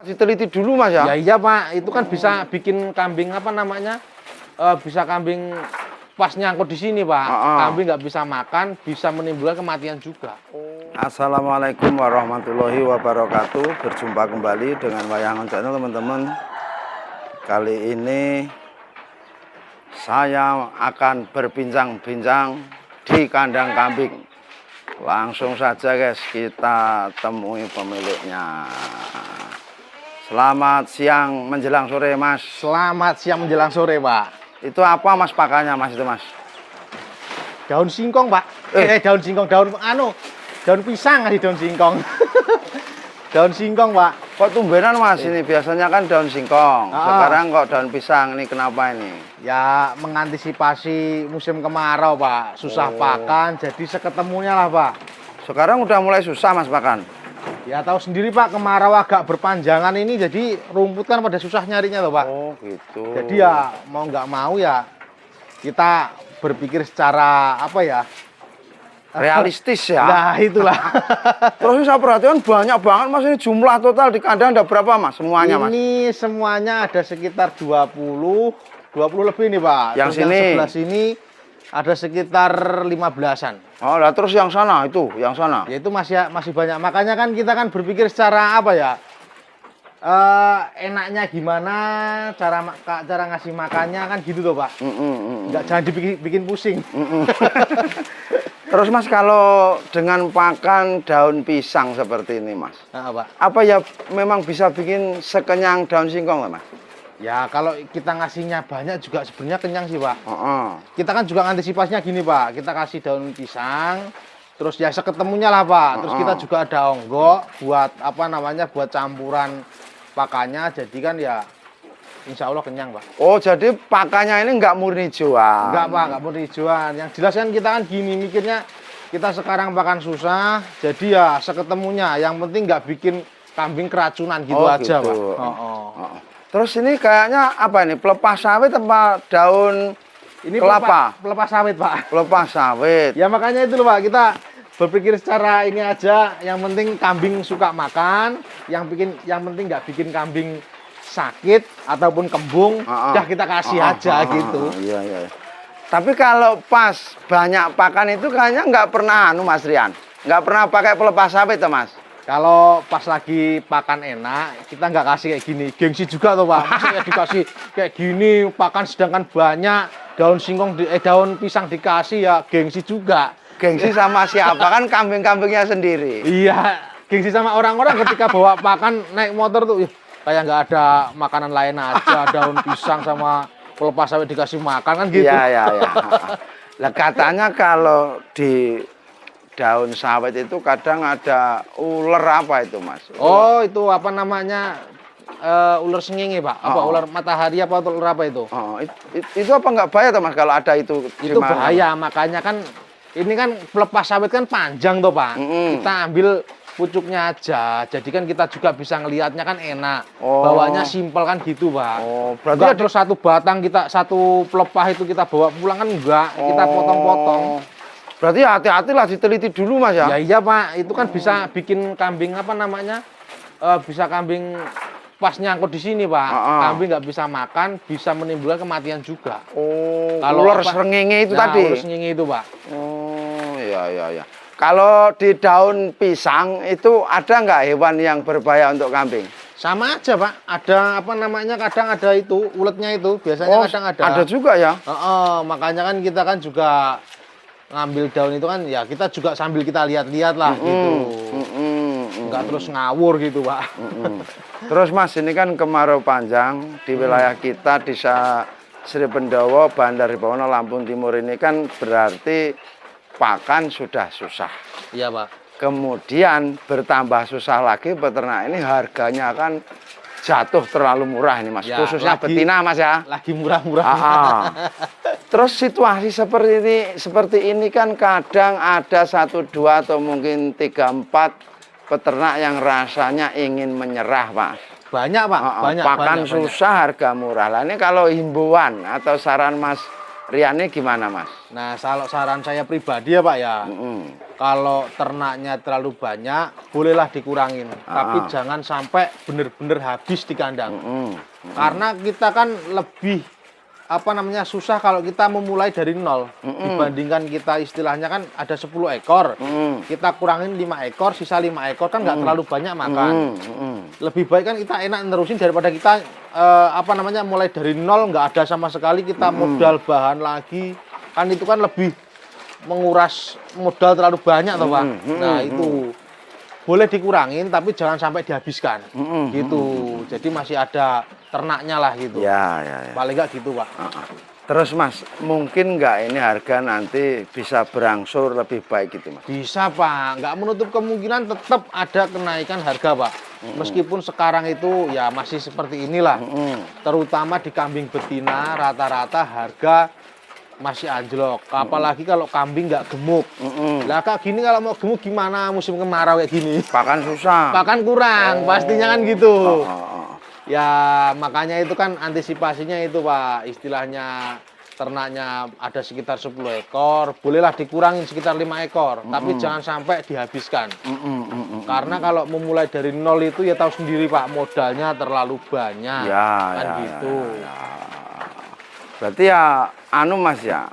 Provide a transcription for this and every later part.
diteliti dulu Mas ya. Ya iya Pak, itu kan bisa bikin kambing apa namanya? Bisa kambing pas nyangkut di sini Pak. Kambing nggak bisa makan, bisa menimbulkan kematian juga. Assalamualaikum warahmatullahi wabarakatuh. Berjumpa kembali dengan Wayangon Channel teman-teman. Kali ini saya akan berbincang-bincang di kandang kambing. Langsung saja guys, kita temui pemiliknya. Selamat siang menjelang sore Mas. Selamat siang menjelang sore Pak. Itu apa Mas pakannya Mas itu Mas? Daun singkong Pak. Daun singkong, daun pisang di daun singkong. Daun singkong Pak. Kok tumbenan Mas ini? Biasanya kan daun singkong. Sekarang kok daun pisang, ini kenapa ini? Ya mengantisipasi musim kemarau Pak. Susah pakan, jadi seketemunya lah Pak. Sekarang udah mulai susah Mas pakan? Ya tahu sendiri Pak, kemarau agak berpanjangan ini, jadi rumput kan pada susah nyarinya loh Pak. Oh gitu. Jadi ya mau nggak mau ya kita berpikir secara apa ya, realistis ya. Nah itulah. Terus saya perhatikan banyak banget Mas, ini jumlah total di kandang ada berapa Mas semuanya Mas? Ini semuanya ada sekitar 20 lebih nih Pak. Yang terus sini? Yang sebelah sini ada sekitar 15-an. Oh lah, terus yang sana itu, yang sana? Ya itu masih banyak. Makanya kan kita kan berpikir secara apa ya? Enaknya gimana, cara ngasih makannya kan gitu tuh Pak. Jangan dibikin pusing. Terus Mas, kalau dengan pakan daun pisang seperti ini Mas, Pak. apa ya memang bisa bikin sekenyang daun singkong Mas? Ya kalau kita ngasihnya banyak juga sebenarnya kenyang sih Pak. Kita kan juga antisipasinya gini Pak, kita kasih daun pisang, terus ya seketemunya lah Pak. Terus kita juga ada onggok buat apa namanya, buat campuran pakannya, jadi kan ya insya Allah kenyang Pak. Oh jadi pakannya ini nggak murni hijauan? Nggak Pak, nggak murni hijauan. Yang jelas kan kita kan gini mikirnya, kita sekarang pakan susah, jadi ya seketemunya. Yang penting nggak bikin kambing keracunan gitu aja gitu. Pak. Terus ini kayaknya apa ini? Pelepah sawit apa daun ini kelapa? Pelepah sawit Pak. Pelepah sawit. Ya makanya itu loh Pak, kita berpikir secara ini aja. Yang penting kambing suka makan, yang penting nggak bikin kambing sakit ataupun kembung, udah kita kasih aja gitu. Iya. Tapi kalau pas banyak pakan itu kayaknya nggak pernah Mas Rian, nggak pernah pakai pelepah sawit tuh Mas. Kalau pas lagi pakan enak, kita nggak kasih kayak gini. Gengsi juga tuh Pak. Maksudnya dikasih kayak gini, pakan sedangkan banyak, daun singkong, daun pisang dikasih ya gengsi juga. Gengsi sama siapa? Kan kambing-kambingnya sendiri. Iya, gengsi sama orang-orang ketika bawa pakan naik motor tuh, kayak nggak ada makanan lain aja, daun pisang sama pelepah sawit dikasih makan kan gitu. Iya. Lah katanya kalau di daun sawit itu kadang ada ular apa itu Mas? Oh itu apa namanya, ular sengenge Pak? Apa ular matahari apa ular apa itu? Itu apa nggak bahaya tuh Mas kalau ada itu? Itu bahaya, makanya kan ini kan pelepah sawit kan panjang tuh Pak. Kita ambil pucuknya aja, jadi kan kita juga bisa ngelihatnya kan enak. Bawanya simpel kan gitu Pak. Berarti enggak terus satu batang satu pelepah itu kita bawa pulang kan enggak, kita potong-potong. Berarti hati-hatilah, diteliti dulu Mas ya? Ya iya Pak, itu kan bisa bikin kambing apa namanya, bisa kambing pas nyangkut di sini Pak. Kambing nggak bisa makan, bisa menimbulkan kematian juga. Kalau ular srengenge itu tadi? Ular srengenge itu Pak. Iya. Kalau di daun pisang itu ada nggak hewan yang berbahaya untuk kambing? Sama aja Pak, ada apa namanya, kadang ada itu, uletnya itu, biasanya kadang ada. Ada juga ya? Makanya kan kita kan juga ngambil daun itu kan ya kita juga sambil kita lihat-lihat lah gitu. Enggak terus ngawur gitu Pak. Terus Mas, ini kan kemarau panjang di wilayah kita, desa Sri Pendowo, Bandar Hibawono, Lampung Timur ini kan berarti pakan sudah susah. Iya Pak. Kemudian bertambah susah lagi peternak ini, harganya kan jatuh terlalu murah ini Mas, ya, khususnya betina Mas ya. Lagi murah-murah. Terus situasi seperti ini kan kadang ada 1, 2 atau mungkin 3, 4 peternak yang rasanya ingin menyerah Pak. Banyak Pak, pakan susah, harga murah. Lah ini kalau himbauan atau saran Mas Riannya gimana Mas? Nah, kalau saran saya pribadi ya Pak ya, kalau ternaknya terlalu banyak, bolehlah dikurangin. Tapi jangan sampai benar-benar habis di kandang. Karena kita kan lebih susah kalau kita memulai dari nol. Dibandingkan kita istilahnya kan ada 10 ekor. Kita kurangin 5 ekor, sisa 5 ekor kan nggak terlalu banyak makan. Lebih baik kan kita enak nerusin daripada kita mulai dari nol, nggak ada sama sekali, kita modal bahan lagi. Kan itu kan lebih menguras modal terlalu banyak toh Pak. Nah, itu boleh dikurangin tapi jangan sampai dihabiskan. Gitu. Jadi masih ada ternaknya lah gitu. Ya. Paling nggak gitu Pak. Terus Mas, mungkin nggak ini harga nanti bisa berangsur lebih baik gitu Mas? Bisa Pak, nggak menutup kemungkinan tetap ada kenaikan harga Pak. Meskipun sekarang itu ya masih seperti inilah. Terutama di kambing betina rata-rata harga masih anjlok. Apalagi kalau kambing nggak gemuk. Lah kayak gini kalau mau gemuk gimana musim kemarau kayak gini? Pakan susah. Pakan kurang, pastinya kan gitu. Ya makanya itu kan antisipasinya itu Pak, istilahnya ternaknya ada sekitar 10 ekor, bolehlah dikurangin sekitar 5 ekor, tapi jangan sampai dihabiskan. Karena kalau memulai dari nol itu ya tahu sendiri Pak, modalnya terlalu banyak. Gitu. Berarti ya Mas ya,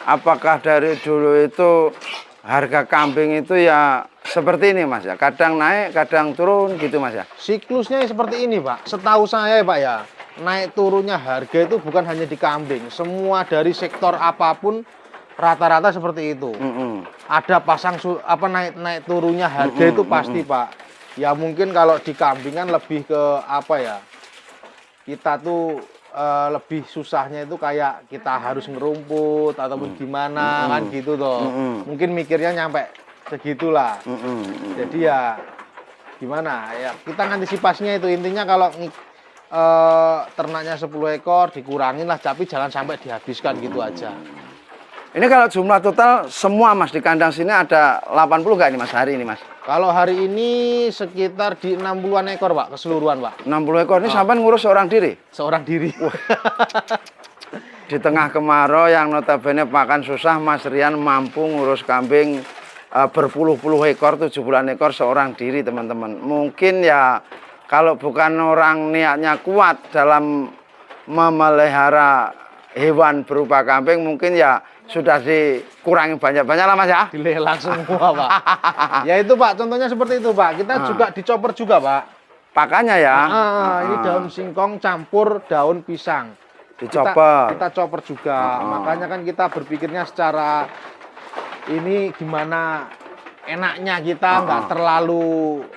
apakah dari dulu itu harga kambing itu ya seperti ini Mas ya, kadang naik kadang turun gitu Mas ya? Siklusnya seperti ini Pak, setahu saya ya Pak ya, naik turunnya harga itu bukan hanya di kambing, semua dari sektor apapun rata-rata seperti itu. Ada pasang naik turunnya harga itu pasti Pak. Ya mungkin kalau di kambing kan lebih ke kita tuh lebih susahnya itu kayak kita harus ngerumput ataupun gimana kan gitu toh. Mungkin mikirnya nyampe segitulah. Jadi ya gimana ya, kita antisipasinya itu intinya kalau ternaknya 10 ekor dikurangin lah, tapi jangan sampai dihabiskan gitu aja. Ini kalau jumlah total semua Mas di kandang sini ada 80 nggak ini Mas hari ini Mas? Kalau hari ini sekitar di 60-an ekor Pak, keseluruhan Pak. 60 ekor ini sampai ngurus seorang diri? Seorang diri. Di tengah kemarau yang notabene pakan susah, Mas Rian mampu ngurus kambing berpuluh-puluh ekor, 70-an ekor seorang diri teman-teman. Mungkin ya kalau bukan orang niatnya kuat dalam memelihara hewan berupa kambing, mungkin ya sudah dikurangi banyak-banyak lah Mas ya. Dilelang semua Pak. Ya itu Pak, contohnya seperti itu Pak. Kita juga dicoper juga Pak. Pakannya ya. Ini daun singkong campur daun pisang. Dicoper. Kita coper juga. Makanya kan kita berpikirnya secara ini gimana enaknya kita nggak terlalu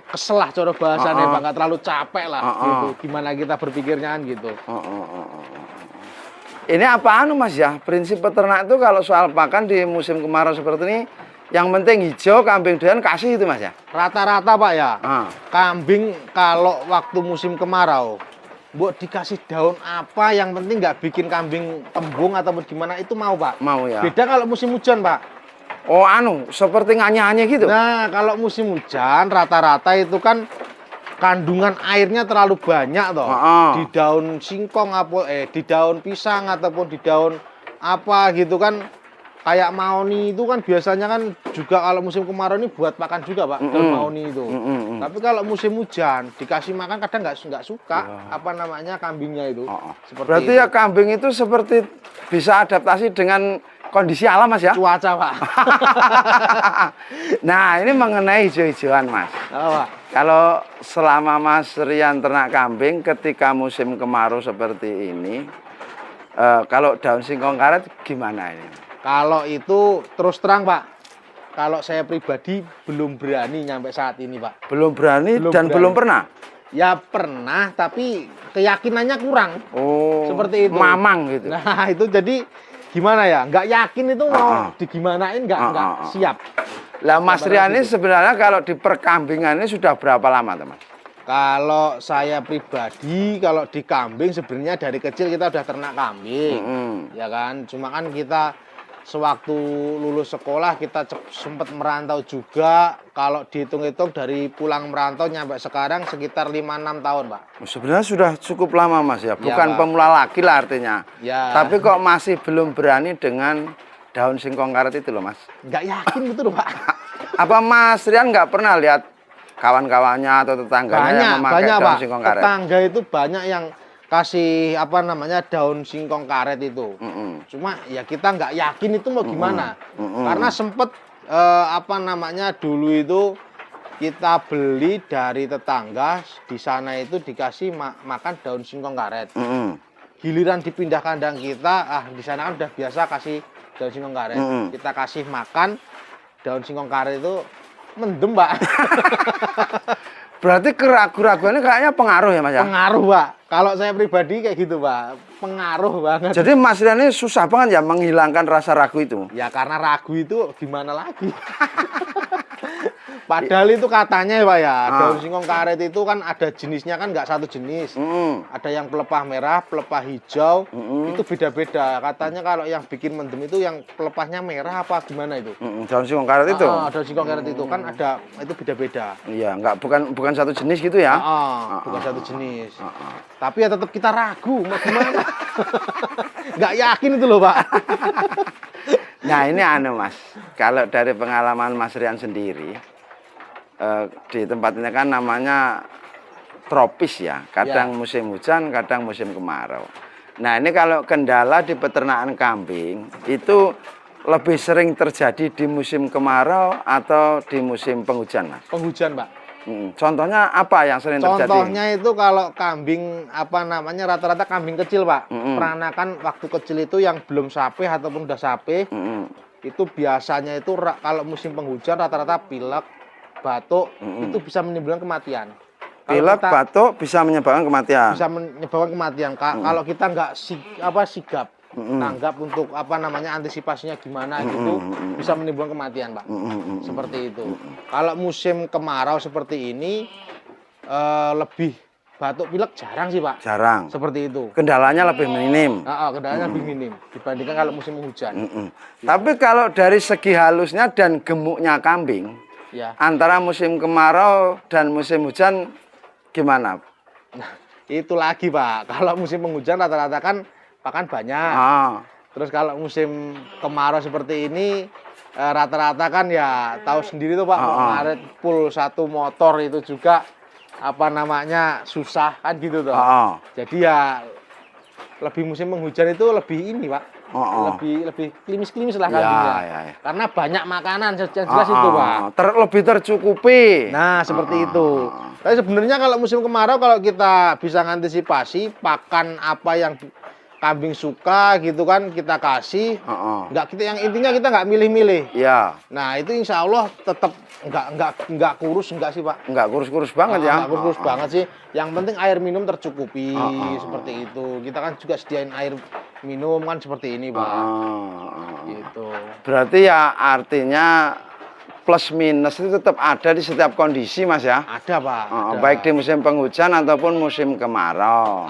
kesel lah cara bahasanya Pak, nggak terlalu capek lah gitu. Gimana kita berpikirnya kan gitu. Ini apa Mas ya, prinsip peternak itu kalau soal pakan di musim kemarau seperti ini, yang penting hijau, kambing doyan kasih itu Mas ya? Rata-rata Pak ya, kambing kalau waktu musim kemarau, buat dikasih daun apa, yang penting nggak bikin kambing tembung ataupun gimana, itu mau Pak. Mau ya? Beda kalau musim hujan Pak. Oh seperti nganyanya gitu? Nah kalau musim hujan rata-rata itu kan kandungan airnya terlalu banyak toh. Di daun singkong di daun pisang ataupun di daun apa gitu kan, kayak mahoni itu kan biasanya kan juga kalau musim kemarau ini buat pakan juga Pak, daun mahoni itu. Tapi kalau musim hujan dikasih makan kadang nggak suka kambingnya itu. Berarti itu ya kambing itu seperti bisa adaptasi dengan kondisi alam Mas ya? Cuaca Pak. Nah ini mengenai hijau-hijauan Mas. Kalau selama Mas Rian ternak kambing ketika musim kemarau seperti ini, kalau daun singkong karet gimana ini? Kalau itu terus terang Pak, kalau saya pribadi belum berani nyampe saat ini Pak. Belum berani dan belum pernah? Ya pernah, tapi keyakinannya kurang. Seperti itu. Mamang gitu. Nah itu jadi gimana ya? Nggak yakin itu mau digimanain nggak siap. Lah Mas Rian ini sebenarnya kalau di perkambingan ini sudah berapa lama teman? Kalau saya pribadi, kalau di kambing sebenarnya dari kecil kita udah ternak kambing, ya kan. Cuma kan kita sewaktu lulus sekolah kita sempat merantau juga. Kalau dihitung-hitung dari pulang merantau nyampe sekarang sekitar 5-6 tahun, Pak. Sebenarnya sudah cukup lama Mas ya, bukan Pak. pemula lagi lah artinya. Ya. Tapi kok masih belum berani dengan daun singkong karet itu loh Mas? Nggak yakin gitu loh, Pak. Apa Mas Rian nggak pernah lihat kawan-kawannya atau tetangganya yang memakai daun Pak. singkong karet? Tetangga itu banyak yang kasih apa namanya daun singkong karet itu. Cuma ya kita nggak yakin itu mau gimana. Karena sempet apa namanya dulu itu kita beli dari tetangga di sana itu dikasih makan daun singkong karet. Giliran dipindah kandang kita, di sana kan udah biasa kasih daun singkong karet. Kita kasih makan daun singkong karet itu mendem, Pak. Berarti keraguan-keraguannya kayaknya pengaruh ya Mas ya? Pengaruh, Pak. Kalau saya pribadi kayak gitu, Pak. Pengaruh banget. Jadi Mas Rian ini susah banget ya menghilangkan rasa ragu itu? Ya karena ragu itu gimana lagi. Padahal itu katanya ya Pak ya, daun singkong karet itu kan ada jenisnya kan nggak satu jenis. Ada yang pelepah merah, pelepah hijau, itu beda-beda. Katanya kalau yang bikin mendem itu yang pelepahnya merah apa gimana itu? Daun singkong karet itu? Daun singkong karet itu kan ada, itu beda-beda. Iya, bukan satu jenis gitu ya? Bukan satu jenis. Tapi ya tetap kita ragu, mau gimana? Nggak yakin itu loh Pak. Nah ini Mas, kalau dari pengalaman Mas Rian sendiri, di tempat ini kan namanya tropis ya, kadang musim hujan, kadang musim kemarau. Nah ini kalau kendala di peternakan kambing, itu lebih sering terjadi di musim kemarau atau di musim penghujan Mas? Penghujan Pak. Contohnya apa yang sering terjadi? Contohnya itu kalau kambing apa namanya rata-rata kambing kecil Pak. Peranakan waktu kecil itu yang belum sapi ataupun udah sapi, itu biasanya itu kalau musim penghujan rata-rata pilek, batuk, itu bisa menimbulkan kematian. Pilek, batuk bisa menyebabkan kematian. Bisa menyebabkan kematian. Kalau kita nggak sigap tanggap untuk apa namanya antisipasinya gimana gitu, bisa menimbulkan kematian Pak. Seperti itu. Kalau musim kemarau seperti ini lebih batuk pilek jarang sih Pak. Jarang. Seperti itu. Kendalanya lebih minim. Kendalanya lebih minim dibandingkan kalau musim hujan. Tapi kalau dari segi halusnya dan gemuknya kambing, antara musim kemarau dan musim hujan gimana? Nah, itu lagi Pak. Kalau musim penghujan rata-rata kan pakan banyak. Terus kalau musim kemarau seperti ini rata-rata kan ya tahu sendiri tuh Pak, ngaret full satu motor itu juga apa namanya susah kan gitu tuh. Jadi ya lebih musim penghujan itu lebih ini Pak. Lebih klimis-klimis lah kambingnya. Karena banyak makanan jelas itu Pak. Lebih tercukupi. Nah seperti itu. Tapi sebenarnya kalau musim kemarau kalau kita bisa ngantisipasi pakan apa yang kambing suka gitu kan kita kasih, yang intinya kita nggak milih-milih. Iya. Nah itu insya Allah tetap nggak kurus enggak sih Pak? Nggak kurus-kurus banget ya? Nggak kurus banget sih. Yang penting air minum tercukupi seperti itu. Kita kan juga sediain air minum kan seperti ini Pak. Gitu. Berarti ya artinya plus minus itu tetap ada di setiap kondisi Mas ya? Ada Pak. Baik di musim penghujan ataupun musim kemarau.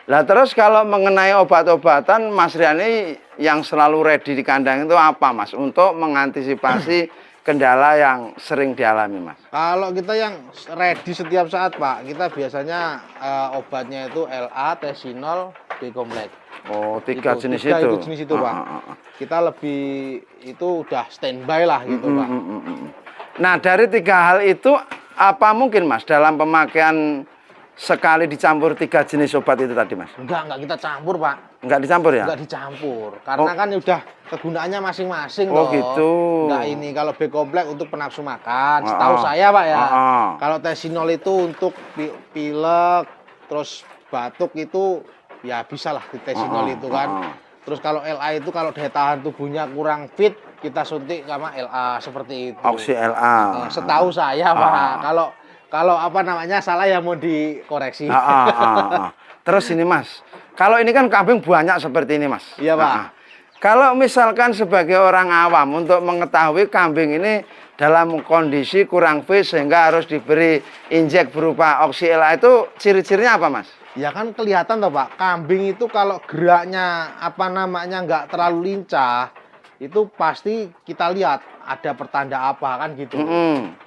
Lah terus kalau mengenai obat-obatan Mas Rian ini yang selalu ready di kandang itu apa Mas? Untuk mengantisipasi kendala yang sering dialami Mas? Kalau kita yang ready setiap saat Pak, kita biasanya obatnya itu LA, Tesinol, B-kompleks. Oh, tiga jenis itu? Tiga jenis itu Pak. Kita lebih itu udah standby lah gitu Pak. Nah dari tiga hal itu apa mungkin Mas dalam pemakaian sekali dicampur tiga jenis obat itu tadi Mas? Enggak kita campur Pak. Enggak dicampur ya? Enggak dicampur, karena kan udah kegunaannya masing-masing gitu. Enggak ini, kalau B-kompleks untuk penafsu makan, setahu saya Pak ya. Kalau Tesinol itu untuk pilek, terus batuk itu ya bisa lah di Tesinol itu kan. Terus kalau LA itu kalau daya tahan tubuhnya kurang fit, kita suntik sama LA seperti itu. Oksi LA. Setahu saya Pak. Kalau apa namanya salah ya mau dikoreksi. Terus ini Mas, kalau ini kan kambing banyak seperti ini Mas. Iya Pak. Kalau misalkan sebagai orang awam untuk mengetahui kambing ini dalam kondisi kurang fit sehingga harus diberi injek berupa oksi LA itu ciri-cirinya apa Mas? Ya kan kelihatan toh Pak, kambing itu kalau geraknya apa namanya nggak terlalu lincah, itu pasti kita lihat ada pertanda apa kan gitu.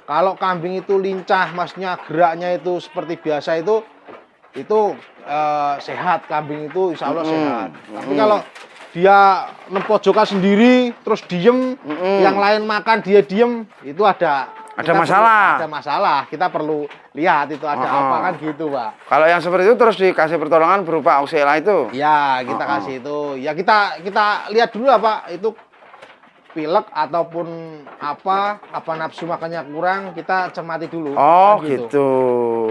Kalau kambing itu lincah, maksudnya geraknya itu seperti biasa itu sehat, kambing itu insya Allah sehat. Tapi kalau dia nempojokan sendiri, terus diem, yang lain makan dia diem, itu ada masalah. Ada masalah. Kita perlu lihat itu ada apa kan gitu, Pak. Kalau yang seperti itu terus dikasih pertolongan berupa auxila itu. Ya, kita kasih itu. Ya kita lihat dulu lah, Pak. Itu pilek ataupun apa nafsu makannya kurang, kita cermati dulu. Oh, kan gitu.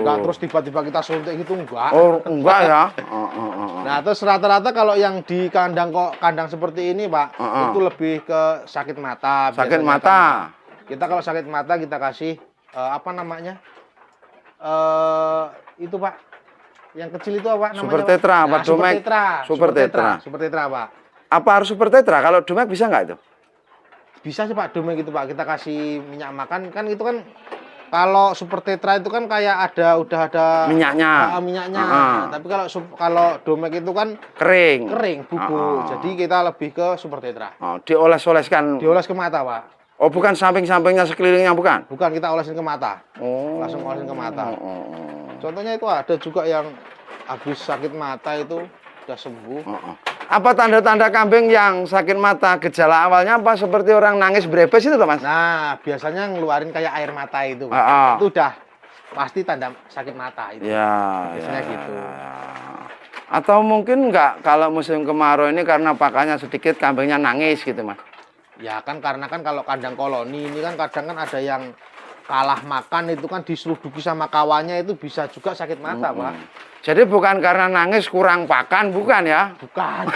Enggak terus tiba-tiba kita suntik gitu enggak. Oh, enggak ya. Nah, terus rata-rata kalau yang di kandang seperti ini, Pak, itu lebih ke sakit mata. Sakit mata. Kita kalau sakit mata kita kasih apa namanya? Itu Pak, yang kecil itu apa namanya? Super tetra, apa domek? Super tetra. Super tetra, Pak. Apa harus super tetra? Kalau domek bisa nggak itu? Bisa sih Pak, domek itu Pak. Kita kasih minyak makan kan itu kan kalau super tetra itu kan kayak udah ada minyaknya. Minyaknya. Tapi kalau domek itu kan kering, bubuk. Jadi kita lebih ke super tetra. Dioles-oleskan. Dioles ke mata, Pak. Oh, bukan samping-sampingnya, sekelilingnya bukan? Bukan, kita olesin ke mata. Langsung olesin ke mata. Contohnya itu ada juga yang habis sakit mata itu udah sembuh. Apa tanda-tanda kambing yang sakit mata? Gejala awalnya apa? Seperti orang nangis berebes itu loh, Mas? Nah, biasanya ngeluarin kayak air mata itu. Itu udah pasti tanda sakit mata itu. Ya, biasanya gitu. Atau mungkin enggak, kalau musim kemarau ini karena pakannya sedikit, kambingnya nangis gitu, Mas? Ya kan karena kan kalau kandang koloni ini kan kadang kan ada yang kalah makan itu kan diseluduki sama kawannya itu bisa juga sakit mata, Pak. Jadi bukan karena nangis kurang pakan, bukan ya? Bukan.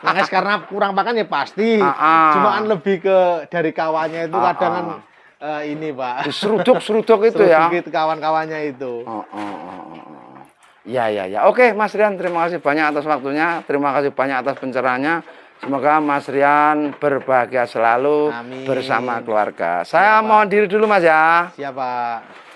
Nangis karena kurang pakan ya pasti. Cuma kan lebih ke dari kawannya itu kadang kan ini, Pak. Seruduk-seruduk itu ya? Seruduk kawan-kawannya itu. Ya. Oke, Mas Rian, terima kasih banyak atas waktunya. Terima kasih banyak atas pencerahannya. Semoga Mas Rian berbahagia selalu. Amin. Bersama keluarga. Saya mohon diri dulu, Mas ya. Siap, Pak.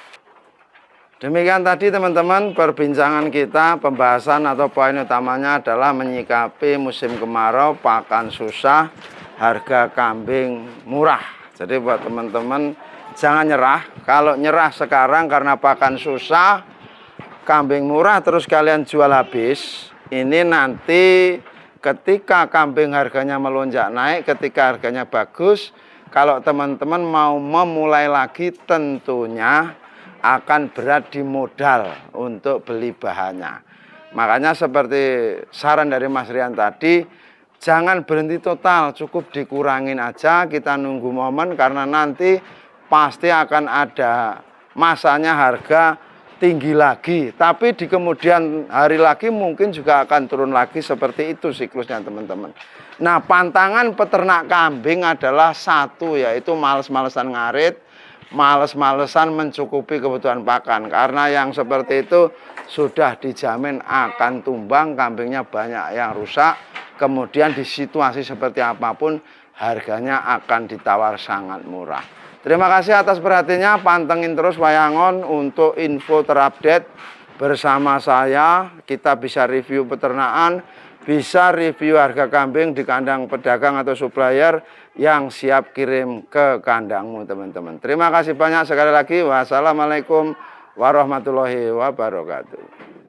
Demikian tadi teman-teman perbincangan kita, pembahasan atau poin utamanya adalah menyikapi musim kemarau, pakan susah, harga kambing murah. Jadi buat teman-teman jangan nyerah. Kalau nyerah sekarang karena pakan susah, kambing murah terus kalian jual habis, ini nanti ketika kambing harganya melonjak naik, ketika harganya bagus, kalau teman-teman mau memulai lagi tentunya akan berat di modal untuk beli bahannya. Makanya seperti saran dari Mas Rian tadi, jangan berhenti total, cukup dikurangin aja, kita nunggu momen karena nanti pasti akan ada masanya harga tinggi lagi, tapi di kemudian hari lagi mungkin juga akan turun lagi, seperti itu siklusnya teman-teman. Nah, pantangan peternak kambing adalah satu, yaitu males-malesan ngarit, males-malesan mencukupi kebutuhan pakan, karena yang seperti itu sudah dijamin akan tumbang, kambingnya banyak yang rusak, kemudian di situasi seperti apapun harganya akan ditawar sangat murah. Terima kasih atas perhatiannya, pantengin terus Wayangon untuk info terupdate bersama saya. Kita bisa review peternakan, bisa review harga kambing di kandang pedagang atau supplier yang siap kirim ke kandangmu teman-teman. Terima kasih banyak sekali lagi. Wassalamualaikum warahmatullahi wabarakatuh.